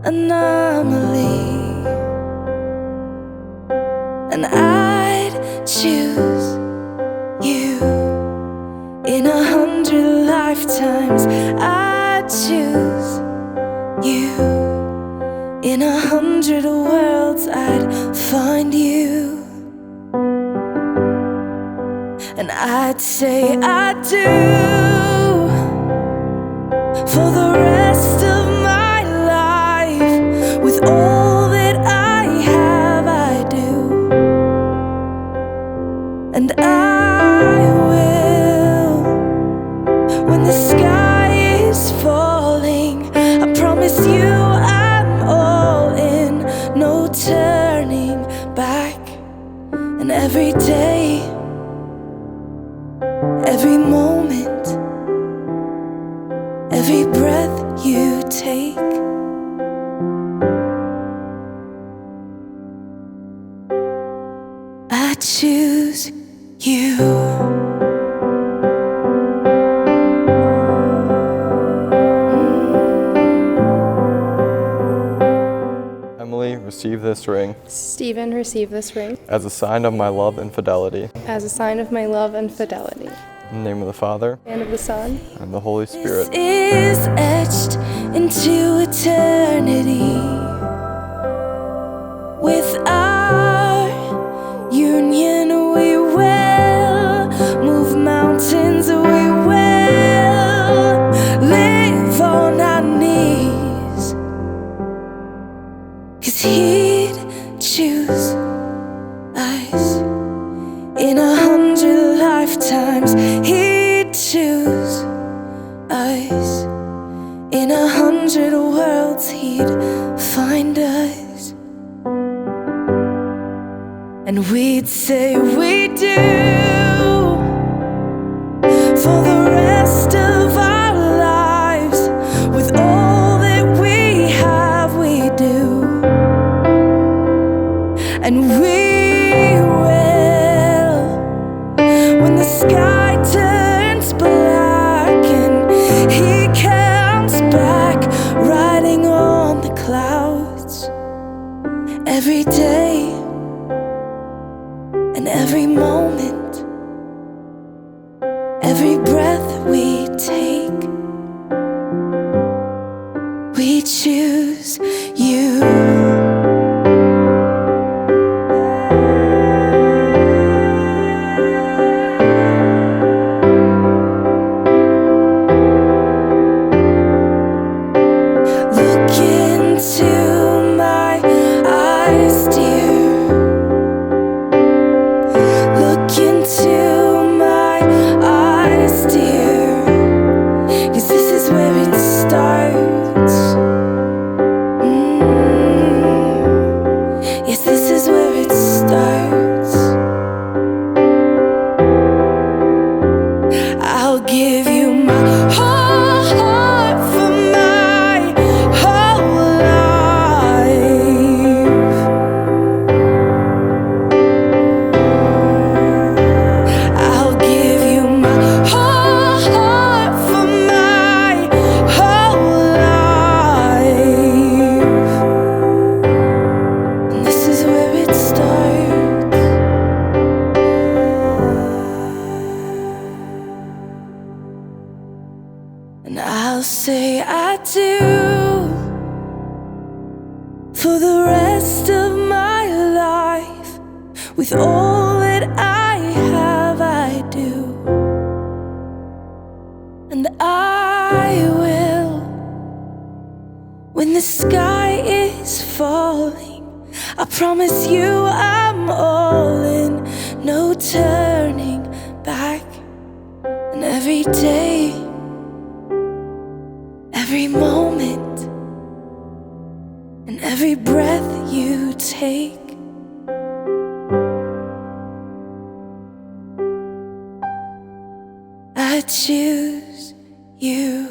anomaly, and I'd choose you in 100 lifetimes. I'd choose you in 100 worlds. I'd find you, and I'd say I do for the rest of my life. With all that I have, I do, and I will. When the sky is falling, I promise you I'm all in, no turning back. And every day, every moment, every breath you take, I choose you. Emily, receive this ring Stephen, receive this ring as a sign of my love and fidelity. as a sign of my love and fidelity. In the name of the Father, And of the Son, and the Holy Spirit. This is etched into eternity. With our union, we will move mountains. We will live on our knees, 'cause he'd choose us in 100 lifetimes. He'd choose us in 100 worlds. He'd find us, and we'd say we do for the rest of our lives. With all that we have, we do, and we will. When the sky turns black and he comes back riding on the clouds, every day and every moment, every breath we take, we choose you. Look into my eyes, dear. Look into my eyes, dear. 'Cause this is where it starts. Yes, this is where it starts. I'll give you my whole heart for my whole life. I'll give you my whole heart for my whole life. And this is where it starts. And I'll say I do for the rest of my life. With all that I have, I do, and I will. When the sky is falling, I promise you I'm all in, no turning back. And every day, every moment, and every breath you take, I choose you.